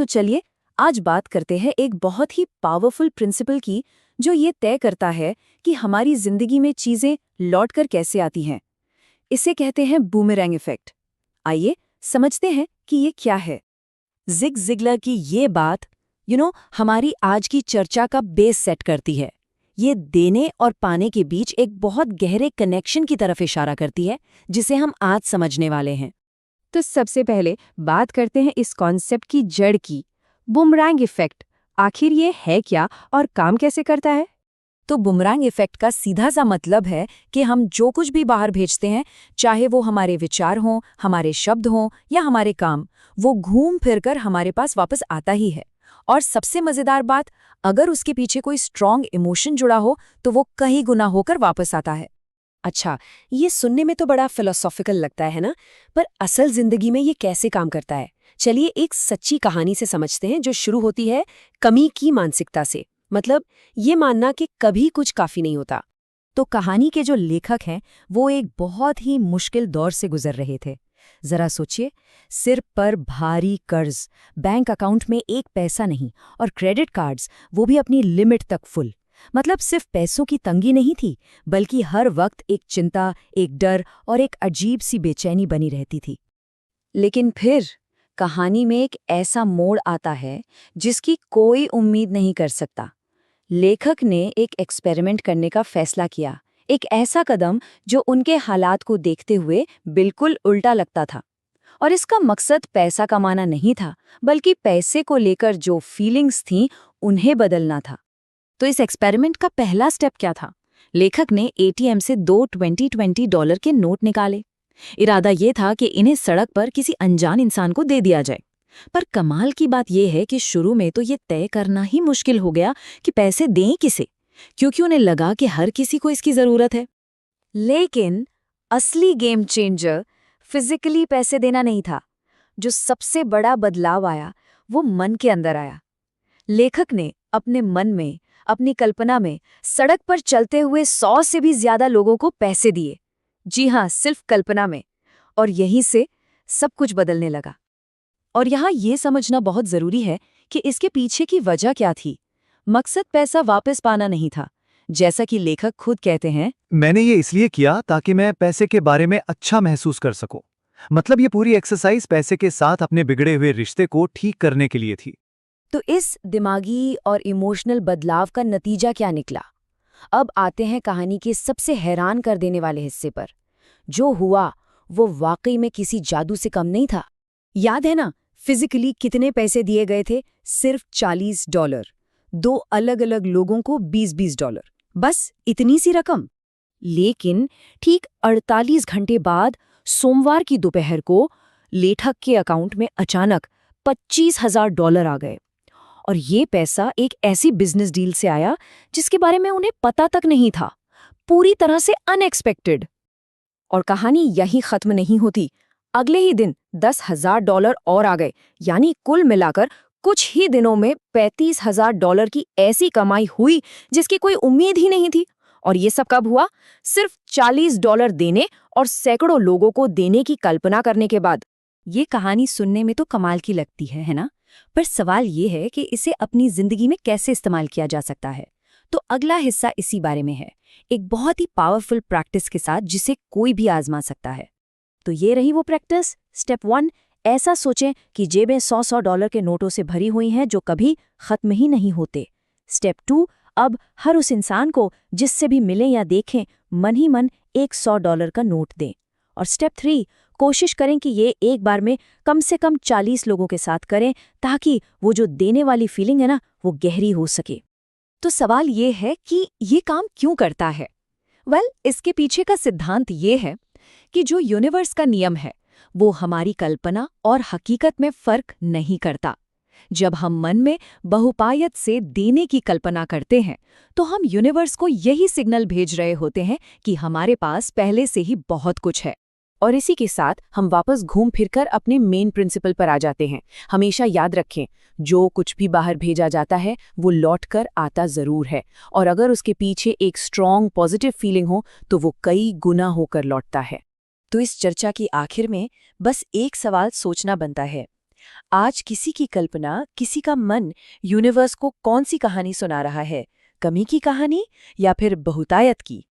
तो चलिए आज बात करते हैं एक बहुत ही पावरफुल प्रिंसिपल की, जो ये तय करता है कि हमारी जिंदगी में चीजें लौटकर कैसे आती हैं। इसे कहते हैं बूमेरैंग इफेक्ट। आइए समझते हैं कि ये क्या है। जिग जिगलर की ये बात हमारी आज की चर्चा का बेस सेट करती है। ये देने और पाने के बीच एक बहुत गहरे कनेक्शन की तरफ इशारा करती है, जिसे हम आज समझने वाले हैं। तो सबसे पहले बात करते हैं इस कॉन्सेप्ट की जड़ की, बूमरैंग इफेक्ट। आखिर ये है क्या और काम कैसे करता है? तो बूमरैंग इफेक्ट का सीधा सा मतलब है कि हम जो कुछ भी बाहर भेजते हैं, चाहे वो हमारे विचार हों, हमारे शब्द हों या हमारे काम, वो घूम फिरकर हमारे पास वापस आता ही है। और सबसे मजेदार बात, अगर उसके पीछे कोई स्ट्रॉन्ग इमोशन जुड़ा हो तो वो कई गुना होकर वापस आता है। अच्छा, ये सुनने में तो बड़ा फिलोसॉफिकल लगता है ना, पर असल जिंदगी में ये कैसे काम करता है? चलिए एक सच्ची कहानी से समझते हैं, जो शुरू होती है कमी की मानसिकता से। मतलब ये मानना कि कभी कुछ काफी नहीं होता। तो कहानी के जो लेखक हैं वो एक बहुत ही मुश्किल दौर से गुजर रहे थे। जरा सोचिए, सिर पर भारी कर्ज, बैंक अकाउंट में एक पैसा नहीं, और क्रेडिट कार्ड्स वो भी अपनी लिमिट तक फुल। मतलब सिर्फ पैसों की तंगी नहीं थी, बल्कि हर वक्त एक चिंता, एक डर और एक अजीब सी बेचैनी बनी रहती थी। लेकिन फिर कहानी में एक ऐसा मोड़ आता है जिसकी कोई उम्मीद नहीं कर सकता। लेखक ने एक एक्सपेरिमेंट करने का फैसला किया, एक ऐसा कदम जो उनके हालात को देखते हुए बिल्कुल उल्टा लगता था। और इसका मकसद पैसा कमाना नहीं था, बल्कि पैसे को लेकर जो फीलिंग्स थीं उन्हें बदलना था। तो इस एक्सपेरिमेंट का पहला स्टेप क्या था? लेखक ने एटीएम से 2 20-20 डॉलर के नोट निकाले। इरादा ये था कि इन्हें सड़क पर किसी अनजान इंसान को दे दिया जाए। पर कमाल की बात यह है कि शुरू में तो ये तय करना ही मुश्किल हो गया कि पैसे दें किसे, क्योंकि उन्हें लगा कि हर किसी को इसकी जरूरत है। लेकिन असली गेम चेंजर फिजिकली पैसे देना नहीं था। जो सबसे बड़ा बदलाव आया वो मन के अंदर आया। लेखक ने अपने मन में, अपनी कल्पना में सड़क पर चलते हुए 100 से भी ज्यादा लोगों को पैसे दिए। जी हाँ, सिर्फ कल्पना में। और यहीं से सब कुछ बदलने लगा। और यहाँ ये समझना बहुत जरूरी है कि इसके पीछे की वजह क्या थी। मकसद पैसा वापस पाना नहीं था। जैसा कि लेखक खुद कहते हैं, मैंने ये इसलिए किया ताकि मैं पैसे के बारे में अच्छा महसूस कर सकूं। मतलब ये पूरी एक्सरसाइज पैसे के साथ अपने बिगड़े हुए रिश्ते को ठीक करने के लिए थी। तो इस दिमागी और इमोशनल बदलाव का नतीजा क्या निकला? अब आते हैं कहानी के सबसे हैरान कर देने वाले हिस्से पर। जो हुआ वो वाकई में किसी जादू से कम नहीं था। याद है ना, फिजिकली कितने पैसे दिए गए थे? सिर्फ $40। 2 अलग अलग लोगों को $20-20। बस इतनी सी रकम। लेकिन ठीक 48 घंटे बाद सोमवार की दोपहर को लेखक के अकाउंट में अचानक $25,000 आ गए। और ये पैसा एक ऐसी बिजनेस डील से आया जिसके बारे में उन्हें पता तक नहीं था। पूरी तरह से अनएक्सपेक्टेड। और कहानी यहीं खत्म नहीं होती। अगले ही दिन $10,000 और आ गए, यानी कुल मिलाकर कुछ ही दिनों में $35,000 की ऐसी कमाई हुई जिसकी कोई उम्मीद ही नहीं थी। और ये सब कब हुआ? सिर्फ $40 देने और सैकड़ों लोगों को देने की कल्पना करने के बाद। ये कहानी सुनने में तो कमाल की लगती है ना? पर सवाल ये है कि इसे अपनी जिंदगी में कैसे इस्तेमाल किया जा सकता है। तो अगला हिस्सा इसी बारे में है, एक बहुत ही पावरफुल प्रैक्टिस के साथ जिसे कोई भी आजमा सकता है। तो ये रही वो प्रैक्टिस। स्टेप 1, ऐसा सोचें कि जेबें $100 के नोटों से भरी हुई हैं जो कभी खत्म ही नहीं होते। स्टेप 2, अब हर उस इंसान को जिससे भी मिलें या देखें, मन ही मन एक $100 का नोट दें। और स्टेप 3, कोशिश करें कि ये एक बार में कम से कम 40 लोगों के साथ करें, ताकि वो जो देने वाली फीलिंग है ना, वो गहरी हो सके। तो सवाल ये है कि ये काम क्यों करता है? इसके पीछे का सिद्धांत ये है कि जो यूनिवर्स का नियम है वो हमारी कल्पना और हकीकत में फर्क नहीं करता। जब हम मन में बहुपायत से देने की कल्पना करते हैं तो हम यूनिवर्स को यही सिग्नल भेज रहे होते हैं कि हमारे पास पहले से ही बहुत कुछ है। और इसी के साथ हम वापस घूम फिरकर अपने मेन प्रिंसिपल पर आ जाते हैं। हमेशा याद रखें, जो कुछ भी बाहर भेजा जाता है वो लौट कर आता जरूर है, और अगर उसके पीछे एक स्ट्रॉन्ग पॉजिटिव फीलिंग हो तो वो कई गुना होकर लौटता है। तो इस चर्चा की आखिर में बस एक सवाल सोचना बनता है आज किसी की कल्पना, किसी का मन यूनिवर्स को कौन सी कहानी सुना रहा है, कमी की कहानी या फिर बहुतायत की?